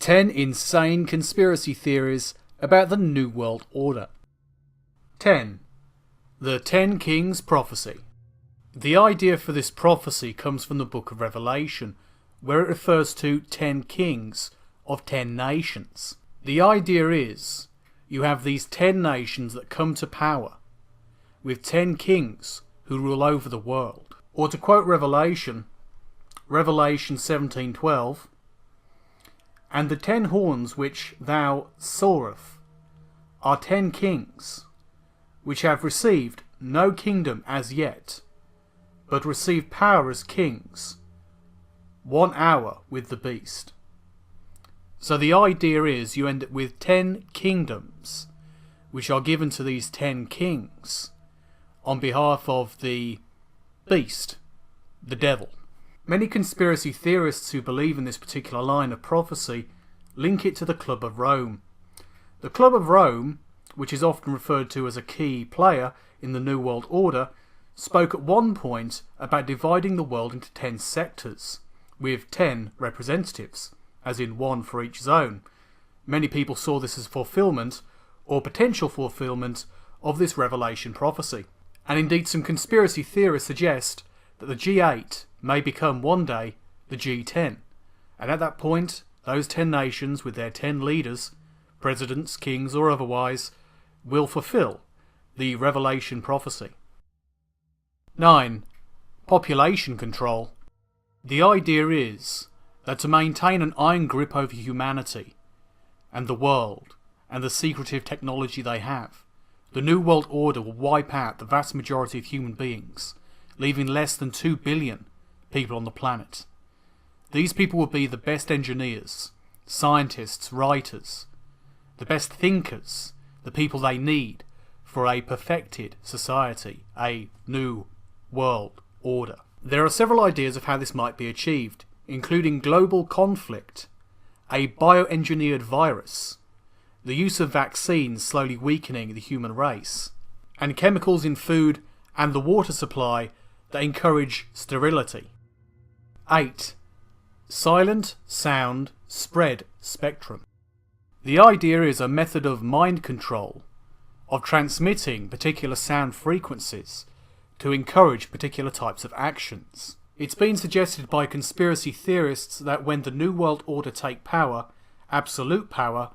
10 insane conspiracy theories about the New World Order. 10. The 10 Kings Prophecy. The idea for this prophecy comes from the book of Revelation, where it refers to 10 kings of 10 nations. The idea is, you have these 10 nations that come to power, with 10 kings who rule over the world. Or to quote Revelation 17:12, "And the 10 horns which thou sawest are 10 kings, which have received no kingdom as yet, but receive power as kings, 1 hour with the beast." So the idea is you end up with 10 kingdoms, which are given to these 10 kings on behalf of the beast, the devil. Many conspiracy theorists who believe in this particular line of prophecy link it to the Club of Rome. The Club of Rome, which is often referred to as a key player in the New World Order, spoke at one point about dividing the world into 10 sectors, with 10 representatives, as in one for each zone. Many people saw this as fulfillment, or potential fulfillment, of this Revelation prophecy. And indeed some conspiracy theorists suggest that the G8 may become one day the G10, and at that point those 10 nations with their 10 leaders, presidents, kings or otherwise, will fulfill the Revelation prophecy. 9. Population control. The idea is that to maintain an iron grip over humanity and the world and the secretive technology they have, the New World Order will wipe out the vast majority of human beings, leaving less than 2 billion people on the planet. These people will be the best engineers, scientists, writers, the best thinkers, the people they need for a perfected society, a New World Order. There are several ideas of how this might be achieved, including global conflict, a bioengineered virus, the use of vaccines slowly weakening the human race, and chemicals in food and the water supply that encourage sterility. 8. Silent sound spread spectrum. The idea is a method of mind control, of transmitting particular sound frequencies to encourage particular types of actions. It's been suggested by conspiracy theorists that when the New World Order take power, absolute power,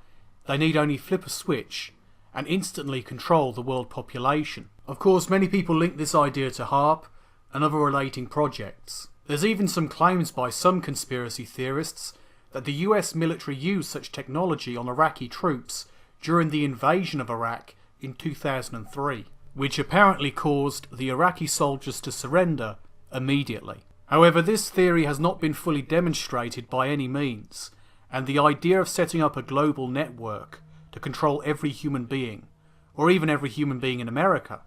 they need only flip a switch and instantly control the world population. Of course, many people link this idea to HAARP and other relating projects. There's even some claims by some conspiracy theorists that the US military used such technology on Iraqi troops during the invasion of Iraq in 2003, which apparently caused the Iraqi soldiers to surrender immediately. However, this theory has not been fully demonstrated by any means, and the idea of setting up a global network to control every human being, or even every human being in America,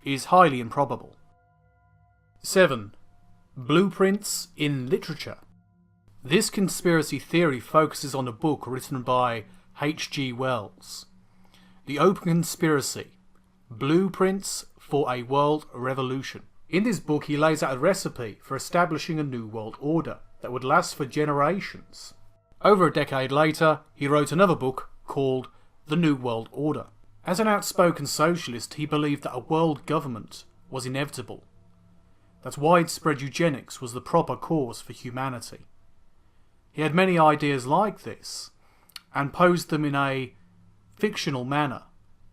is highly improbable. 7. Blueprints in literature. This conspiracy theory focuses on a book written by H.G. Wells, The Open Conspiracy: Blueprints for a World Revolution. In this book he lays out a recipe for establishing a new world order that would last for generations. Over a decade later, he wrote another book called The New World Order. As an outspoken socialist, he believed that a world government was inevitable, that widespread eugenics was the proper course for humanity. He had many ideas like this, and posed them in a fictional manner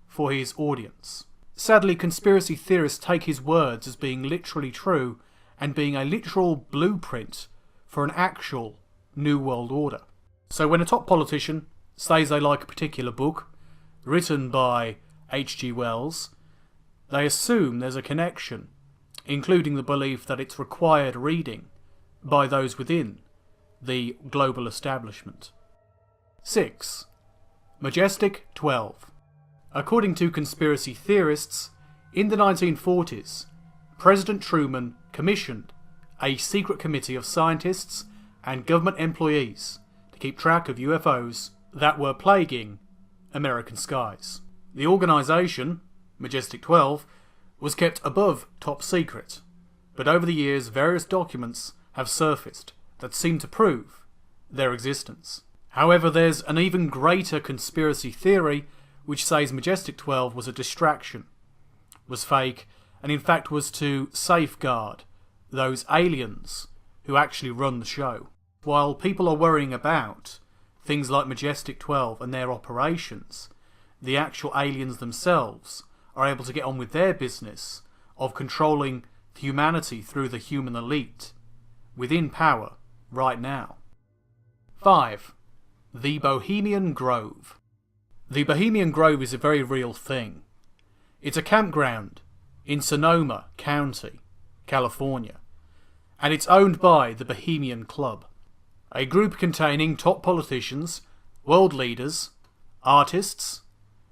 for his audience. Sadly, conspiracy theorists take his words as being literally true and being a literal blueprint for an actual New World Order. So when a top politician says they like a particular book written by H.G. Wells, they assume there's a connection, including the belief that it's required reading by those within the global establishment. 6. Majestic 12. According to conspiracy theorists, in the 1940s, President Truman commissioned a secret committee of scientists and government employees to keep track of UFOs that were plaguing American skies. The organisation, Majestic 12, was kept above top secret, but over the years various documents have surfaced that seem to prove their existence. However, there's an even greater conspiracy theory which says Majestic 12 was a distraction, was fake, and in fact was to safeguard those aliens who actually run the show. While people are worrying about things like Majestic 12 and their operations, the actual aliens themselves are able to get on with their business of controlling humanity through the human elite within power right now. 5. The Bohemian Grove. The Bohemian Grove is a very real thing. It's a campground in Sonoma County, California, and it's owned by the Bohemian Club, a group containing top politicians, world leaders, artists,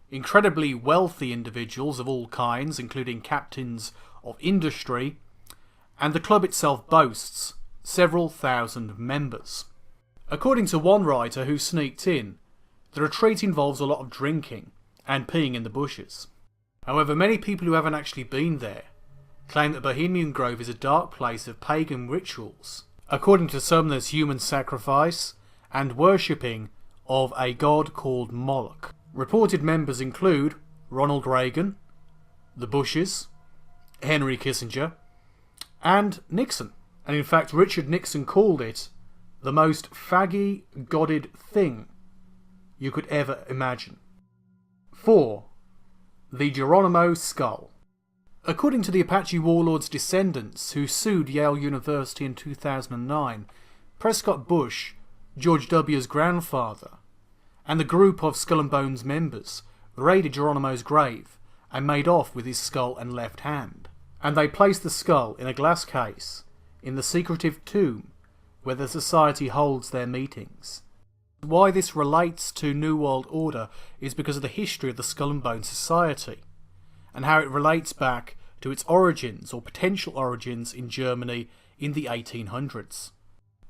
incredibly wealthy individuals of all kinds, including captains of industry, and the club itself boasts several thousand members. According to one writer who sneaked in, the retreat involves a lot of drinking and peeing in the bushes. However, many people who haven't actually been there claim that Bohemian Grove is a dark place of pagan rituals. According to some, there's human sacrifice and worshipping of a god called Moloch. Reported members include Ronald Reagan, the Bushes, Henry Kissinger, and Nixon. And in fact, Richard Nixon called it the most faggy-godded thing you could ever imagine. 4. The Geronimo Skull. According to the Apache warlord's descendants who sued Yale University in 2009, Prescott Bush, George W.'s grandfather, and the group of Skull and Bones members raided Geronimo's grave and made off with his skull and left hand. And they placed the skull in a glass case in the secretive tomb where the society holds their meetings. Why this relates to New World Order is because of the history of the Skull and Bones Society and how it relates back to its origins or potential origins in Germany in the 1800s.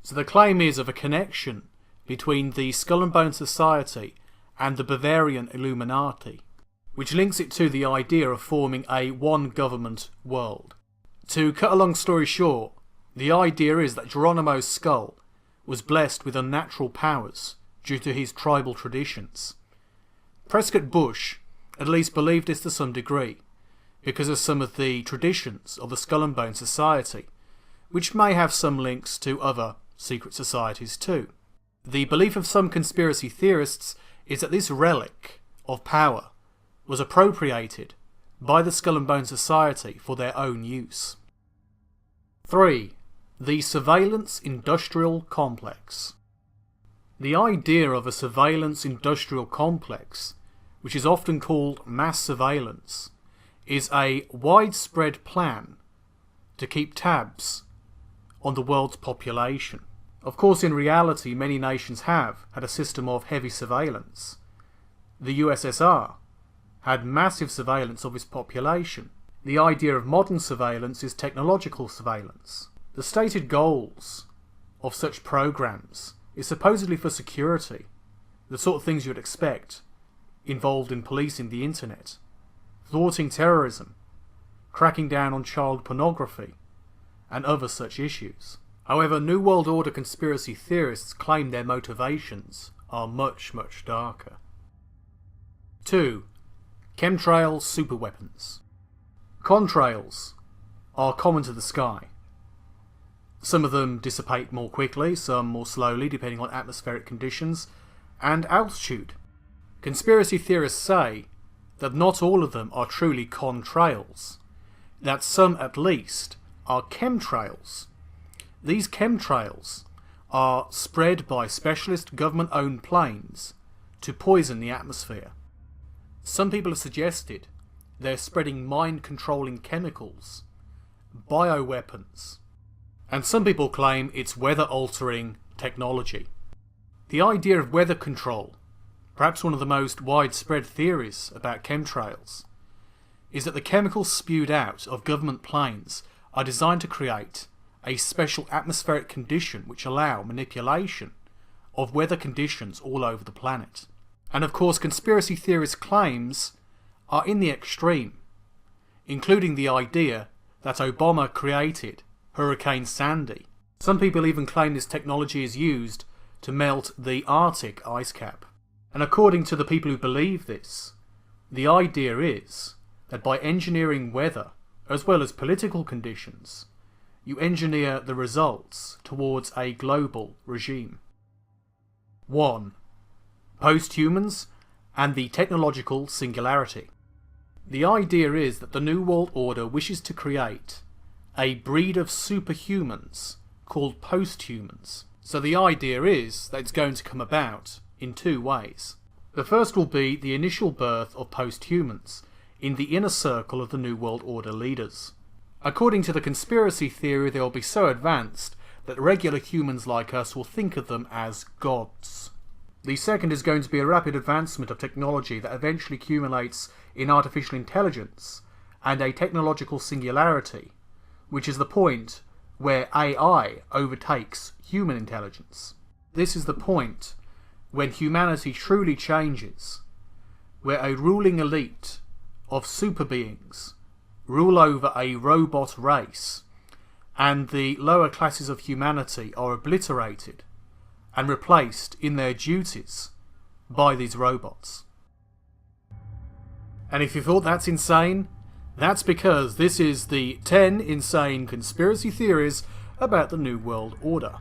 So the claim is of a connection between the Skull and Bones Society and the Bavarian Illuminati, which links it to the idea of forming a one-government world. To cut a long story short, the idea is that Geronimo's skull was blessed with unnatural powers due to his tribal traditions. Prescott Bush at least believed this to some degree, because of some of the traditions of the Skull and Bones Society, which may have some links to other secret societies too. The belief of some conspiracy theorists is that this relic of power was appropriated by the Skull and Bones Society for their own use. 3. The Surveillance Industrial Complex. The idea of a surveillance industrial complex, which is often called mass surveillance, is a widespread plan to keep tabs on the world's population. Of course, in reality, many nations have had a system of heavy surveillance. The USSR had massive surveillance of its population. The idea of modern surveillance is technological surveillance. The stated goals of such programs is supposedly for security, the sort of things you would expect involved in policing the internet, thwarting terrorism, cracking down on child pornography, and other such issues. However, New World Order conspiracy theorists claim their motivations are much, much darker. 2. Chemtrail superweapons. Contrails are common to the sky. Some of them dissipate more quickly, some more slowly, depending on atmospheric conditions and altitude. Conspiracy theorists say that not all of them are truly contrails, that some at least are chemtrails. These chemtrails are spread by specialist government-owned planes to poison the atmosphere. Some people have suggested they're spreading mind-controlling chemicals, bioweapons, and some people claim it's weather-altering technology. The idea of weather control, perhaps one of the most widespread theories about chemtrails, is that the chemicals spewed out of government planes are designed to create a special atmospheric condition which allow manipulation of weather conditions all over the planet. And of course, conspiracy theorists' claims are in the extreme, including the idea that Obama created Hurricane Sandy. Some people even claim this technology is used to melt the Arctic ice cap. And according to the people who believe this, the idea is that by engineering weather, as well as political conditions, you engineer the results towards a global regime. 1. Post-humans and the technological singularity. The idea is that the New World Order wishes to create a breed of superhumans called post-humans. So the idea is that it's going to come about in 2 ways. The first will be the initial birth of post-humans in the inner circle of the New World Order leaders. According to the conspiracy theory, they will be so advanced that regular humans like us will think of them as gods. The second is going to be a rapid advancement of technology that eventually accumulates in artificial intelligence and a technological singularity, which is the point where AI overtakes human intelligence. This is the point when humanity truly changes, where a ruling elite of super beings rule over a robot race, and the lower classes of humanity are obliterated and replaced in their duties by these robots. And if you thought that's insane, that's because this is the 10 insane conspiracy theories about the New World Order.